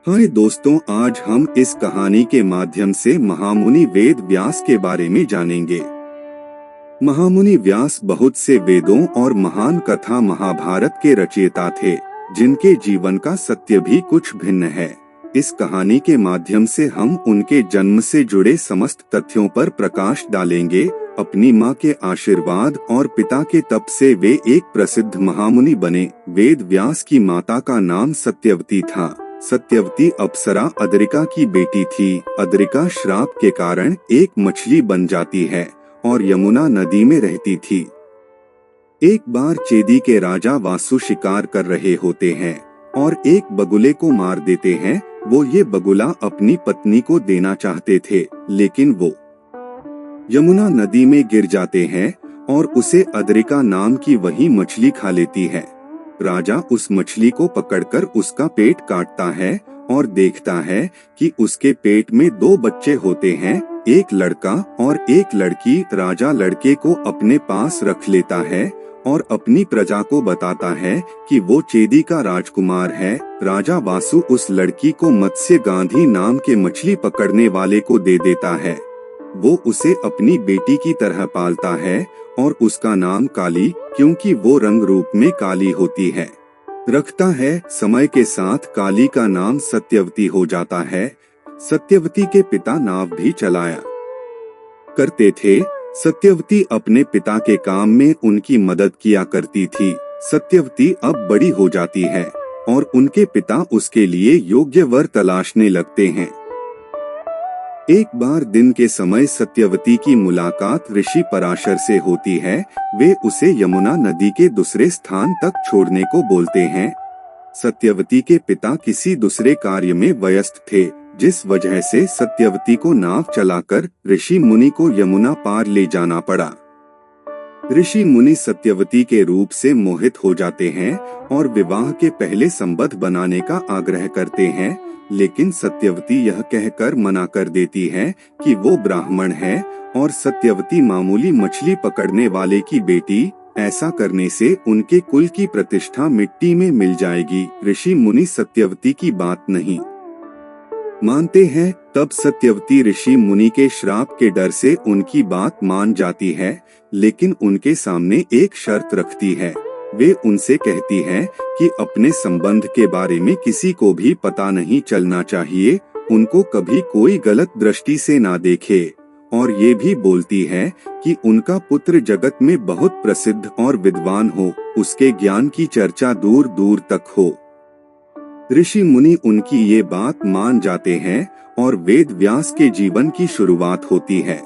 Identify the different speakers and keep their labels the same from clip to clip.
Speaker 1: हाय दोस्तों, आज हम इस कहानी के माध्यम से महामुनि वेद व्यास के बारे में जानेंगे। महामुनि व्यास बहुत से वेदों और महान कथा महाभारत के रचयिता थे, जिनके जीवन का सत्य भी कुछ भिन्न है। इस कहानी के माध्यम से हम उनके जन्म से जुड़े समस्त तथ्यों पर प्रकाश डालेंगे। अपनी माँ के आशीर्वाद और पिता के तप से वे एक प्रसिद्ध महामुनि बने। वेद व्यास की माता का नाम सत्यवती था। सत्यवती अप्सरा अदरिका की बेटी थी। अदरिका श्राप के कारण एक मछली बन जाती है और यमुना नदी में रहती थी। एक बार चेदी के राजा वासु शिकार कर रहे होते हैं और एक बगुले को मार देते हैं। वो ये बगुला अपनी पत्नी को देना चाहते थे, लेकिन वो यमुना नदी में गिर जाते हैं और उसे अदरिका नाम की वही मछली खा लेती है। राजा उस मछली को पकड़कर उसका पेट काटता है और देखता है कि उसके पेट में दो बच्चे होते हैं, एक लड़का और एक लड़की। राजा लड़के को अपने पास रख लेता है और अपनी प्रजा को बताता है कि वो चेदी का राजकुमार है। राजा वासु उस लड़की को मत्स्य गांधी नाम के मछली पकड़ने वाले को दे देता है। वो उसे अपनी बेटी की तरह पालता है और उसका नाम काली, क्योंकि वो रंग रूप में काली होती है, रखता है। समय के साथ काली का नाम सत्यवती हो जाता है। सत्यवती के पिता नाव भी चलाया करते थे। सत्यवती अपने पिता के काम में उनकी मदद किया करती थी। सत्यवती अब बड़ी हो जाती है और उनके पिता उसके लिए योग्य वर तलाशने लगते हैं। एक बार दिन के समय सत्यवती की मुलाकात ऋषि पराशर से होती है। वे उसे यमुना नदी के दूसरे स्थान तक छोड़ने को बोलते हैं। सत्यवती के पिता किसी दूसरे कार्य में व्यस्त थे, जिस वजह से सत्यवती को नाव चलाकर ऋषि मुनि को यमुना पार ले जाना पड़ा। ऋषि मुनि सत्यवती के रूप से मोहित हो जाते हैं और विवाह के पहले संबंध बनाने का आग्रह करते हैं, लेकिन सत्यवती यह कहकर मना कर देती है कि वो ब्राह्मण है और सत्यवती मामूली मछली पकड़ने वाले की बेटी। ऐसा करने से उनके कुल की प्रतिष्ठा मिट्टी में मिल जाएगी। ऋषि मुनि सत्यवती की बात नहीं मानते हैं। तब सत्यवती ऋषि मुनि के श्राप के डर से उनकी बात मान जाती है, लेकिन उनके सामने एक शर्त रखती है। वे उनसे कहती है कि अपने संबंध के बारे में किसी को भी पता नहीं चलना चाहिए, उनको कभी कोई गलत दृष्टि से ना देखे, और ये भी बोलती है कि उनका पुत्र जगत में बहुत प्रसिद्ध और विद्वान हो, उसके ज्ञान की चर्चा दूर दूर तक हो। ऋषि मुनि उनकी ये बात मान जाते हैं और वेद व्यास के जीवन की शुरुआत होती है।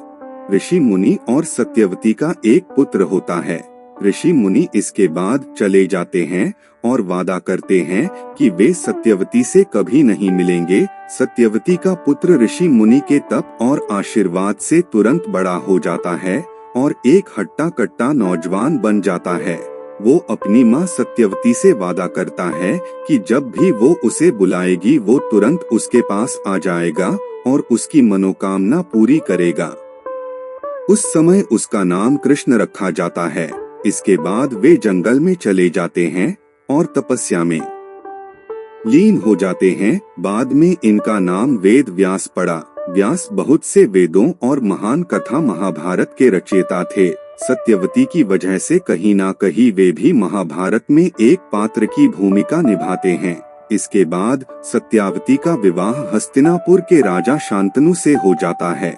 Speaker 1: ऋषि मुनि और सत्यवती का एक पुत्र होता है। ऋषि मुनि इसके बाद चले जाते हैं और वादा करते हैं कि वे सत्यवती से कभी नहीं मिलेंगे। सत्यवती का पुत्र ऋषि मुनि के तप और आशीर्वाद से तुरंत बड़ा हो जाता है और एक हट्टा कट्टा नौजवान बन जाता है। वो अपनी माँ सत्यवती से वादा करता है कि जब भी वो उसे बुलाएगी वो तुरंत उसके पास आ जाएगा और उसकी मनोकामना पूरी करेगा। उस समय उसका नाम कृष्ण रखा जाता है। इसके बाद वे जंगल में चले जाते हैं और तपस्या में लीन हो जाते हैं। बाद में इनका नाम वेद व्यास पड़ा। व्यास बहुत से वेदों और महान कथा महाभारत के रचयिता थे। सत्यवती की वजह से कहीं ना कहीं वे भी महाभारत में एक पात्र की भूमिका निभाते हैं। इसके बाद सत्यावती का विवाह हस्तिनापुर के राजा शांतनु से हो जाता है,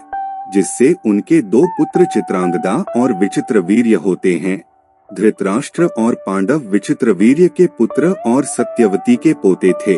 Speaker 1: जिससे उनके दो पुत्र चित्रांगदा और विचित्रवीर्य होते हैं। धृतराष्ट्र और पांडव विचित्रवीर्य के पुत्र और सत्यवती के पोते थे।